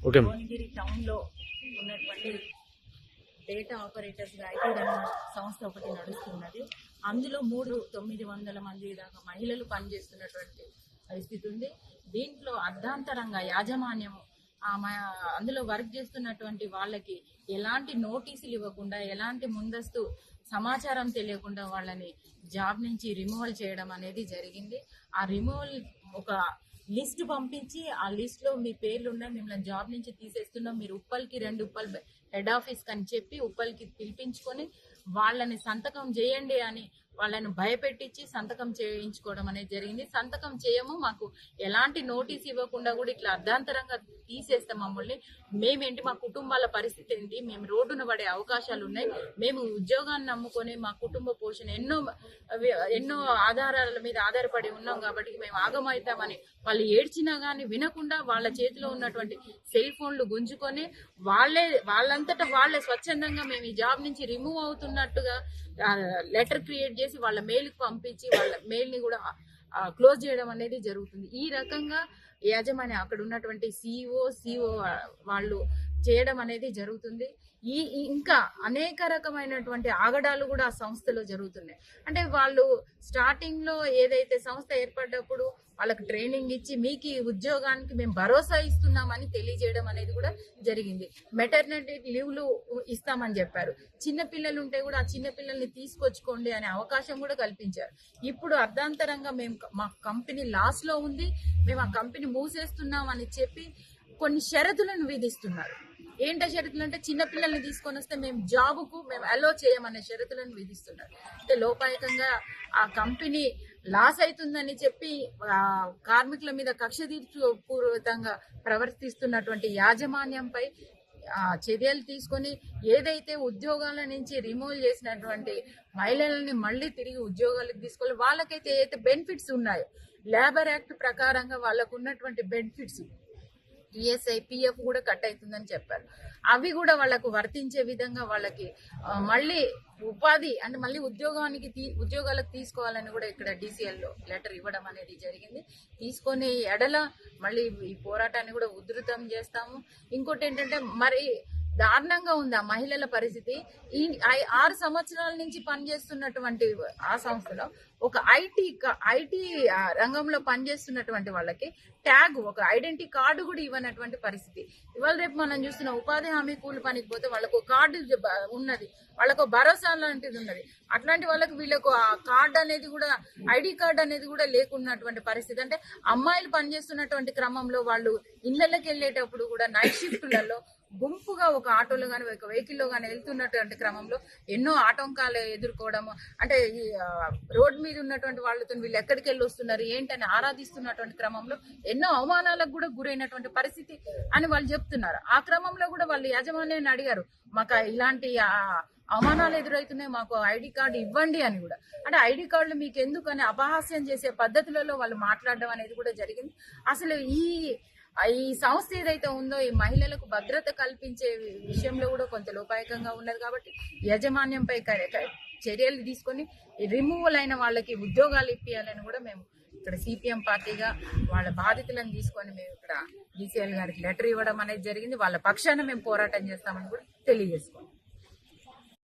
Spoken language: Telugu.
భువనగిరి టౌన్ లో ఉన్నటువంటి డేటా ఆపరేటర్స్ గా ఐటీ రంగ సంస్థ ఒకటి నడుస్తున్నది. అందులో 900 మంది దాకా మహిళలు పనిచేస్తున్నటువంటి పరిస్థితి ఉంది. దీంట్లో అర్ధాంతరంగా యాజమాన్యం అందులో వర్క్ చేస్తున్నటువంటి వాళ్ళకి ఎలాంటి నోటీసులు ఇవ్వకుండా, ఎలాంటి ముందస్తు సమాచారం తెలియకుండా వాళ్ళని జాబ్ నుంచి రిమూవల్ చేయడం అనేది జరిగింది. ఆ రిమూవల్ ఒక లిస్ట్ పంపించి, ఆ లిస్ట్ లో మీ పేర్లు ఉన్నాయి, మిమ్మల్ని జాబ్ నుంచి తీసేస్తున్నాం, మీరు ఉప్పల్కి 2 ఉప్పల్ హెడ్ ఆఫీస్ అని చెప్పి ఉప్పల్కి పిలిపించుకొని వాళ్ళని సంతకం చేయండి అని వాళ్ళని భయపెట్టించి సంతకం చేయించుకోవడం అనేది జరిగింది. సంతకం చేయము, మాకు ఎలాంటి నోటీస్ ఇవ్వకుండా కూడా ఇట్లా అర్ధాంతరంగా తీసేస్తాం మమ్మల్ని, మేమేంటి, మా కుటుంబాల పరిస్థితి ఏంటి, మేము రోడ్డున పడే అవకాశాలు ఉన్నాయి, మేము ఉద్యోగాన్ని నమ్ముకొని మా కుటుంబ పోషణ ఎన్నో ఆధారాల మీద ఆధారపడి ఉన్నాం కాబట్టి మేము ఆగమవుతామని వాళ్ళు ఏడ్చినా కానీ వినకుండా వాళ్ళ చేతిలో ఉన్నటువంటి సెల్ ఫోన్లు గుంజుకొని వాళ్ళంతటా వాళ్ళే స్వచ్ఛందంగా మేము ఈ జాబ్ నుంచి రిమూవ్ అవుతున్నట్టుగా లెటర్ క్రియేట్ చేసి వాళ్ళ మెయిల్కి పంపించి వాళ్ళ మెయిల్ని కూడా క్లోజ్ చేయడం అనేది జరుగుతుంది. ఈ రకంగా యాజమాన్యం అక్కడ ఉన్నటువంటి సిఓ వాళ్ళు చేయడం అనేది జరుగుతుంది. ఇంకా అనేక రకమైనటువంటి ఆగడాలు కూడా ఆ సంస్థలో జరుగుతున్నాయి. అంటే వాళ్ళు స్టార్టింగ్ లో ఏదైతే సంస్థ ఏర్పడ్డప్పుడు వాళ్ళకి ట్రైనింగ్ ఇచ్చి మీకు ఈ ఉద్యోగానికి మేము భరోసా ఇస్తున్నామని తెలియజేయడం అనేది కూడా జరిగింది. మెటర్నిటీ లీవ్లు ఇస్తామని చెప్పారు. చిన్న పిల్లలు ఉంటే కూడా ఆ చిన్న పిల్లల్ని తీసుకొచ్చుకోండి అనే అవకాశం కూడా కల్పించారు. ఇప్పుడు అర్ధాంతరంగా మా కంపెనీ లాస్ లో ఉంది, మేము ఆ కంపెనీ మూసేస్తున్నాం అని చెప్పి కొన్ని షరతులను విధిస్తున్నారు. ఏంటో షరతులు అంటే, చిన్నపిల్లల్ని తీసుకొని వస్తే మేము జాబుకు అలో చేయమనే షరతులను విధిస్తున్నారు. అంటే లోపాయకంగా ఆ కంపెనీ లాస్ అవుతుందని చెప్పి కార్మికుల మీద కక్ష తీర్చుపూర్వకంగా ప్రవర్తిస్తున్నటువంటి యాజమాన్యంపై చర్యలు తీసుకొని ఏదైతే ఉద్యోగాల నుంచి రిమూవ్ చేసినటువంటి మహిళలని మళ్ళీ తిరిగి ఉద్యోగాలకు తీసుకోవాలి. వాళ్ళకైతే ఏదైతే బెనిఫిట్స్ ఉన్నాయో లేబర్ యాక్ట్ ప్రకారంగా వాళ్ళకు ఉన్నటువంటి బెనిఫిట్స్ ఈఎస్ఐ, పిఎఫ్ కూడా కట్ అవుతుందని చెప్పారు. అవి కూడా వాళ్ళకు వర్తించే విధంగా వాళ్ళకి మళ్ళీ ఉపాధి అంటే మళ్ళీ ఉద్యోగాలకు తీసుకోవాలని కూడా ఇక్కడ DCL లో లెటర్ ఇవ్వడం అనేది జరిగింది. తీసుకొని ఎడల మళ్ళీ ఈ పోరాటాన్ని కూడా ఉధృతం చేస్తాము. ఇంకోటి ఏంటంటే, మరి దారుణంగా ఉంది ఆ మహిళల పరిస్థితి. ఈ 6 సంవత్సరాల నుంచి పనిచేస్తున్నటువంటి ఆ సంస్థలో ఒక ఐటీ రంగంలో పనిచేస్తున్నటువంటి వాళ్ళకి ట్యాగ్, ఒక ఐడెంటిటీ కార్డు కూడా ఇవ్వనటువంటి పరిస్థితి. ఇవాళ రేపు మనం చూస్తున్న ఉపాధి హామీ కూలి పనికి పోతే వాళ్ళకు కార్డు ఉన్నది, వాళ్ళకు భరోసా లాంటిది ఉన్నది. అట్లాంటి వాళ్ళకు వీళ్ళకు ఆ కార్డు అనేది కూడా, ఐడి కార్డు అనేది కూడా లేకున్నటువంటి పరిస్థితి. అంటే అమ్మాయిలు పనిచేస్తున్నటువంటి క్రమంలో వాళ్ళు ఇళ్లకి వెళ్ళేటప్పుడు కూడా నైట్ షిఫ్ట్లలో గుంపుగా ఒక ఆటోలో కానీ ఒక వెహికల్లో కానీ వెళ్తున్నటువంటి క్రమంలో ఎన్నో ఆటంకాలు ఎదుర్కోవడము, అంటే ఈ రోడ్ మీద ఉన్నటువంటి వాళ్ళతో వీళ్ళు ఎక్కడికి వెళ్ళి వస్తున్నారు ఏంటని ఆరాధిస్తున్నటువంటి క్రమంలో ఎన్నో అవమానాలకు కూడా గురైనటువంటి పరిస్థితి అని వాళ్ళు చెప్తున్నారు. ఆ క్రమంలో కూడా వాళ్ళు యాజమాన్యాన్ని అడిగారు, మాకు ఇలాంటి అవమానాలు ఎదురవుతున్నాయి, మాకు ఐడి కార్డు ఇవ్వండి అని కూడా. అంటే ఐడి కార్డులు మీకు ఎందుకు అని అపహాస్యం చేసే పద్ధతులలో వాళ్ళు మాట్లాడడం అనేది కూడా జరిగింది. అసలు ఈ సంస్థ ఏదైతే ఉందో ఈ మహిళలకు భద్రత కల్పించే విషయంలో కూడా కొంత లోపాయకంగా ఉన్నది. కాబట్టి యాజమాన్యంపై చర్యలు తీసుకొని రిమూవల్ అయిన వాళ్ళకి ఉద్యోగాలు ఇప్పించాలని కూడా మేము ఇక్కడ CPM పార్టీగా వాళ్ళ బాధితులను తీసుకొని మేము ఇక్కడ DCL గారికి లెటర్ ఇవ్వడం అనేది జరిగింది. వాళ్ళ పక్షాన మేము పోరాటం చేస్తామని కూడా తెలియజేసుకోండి.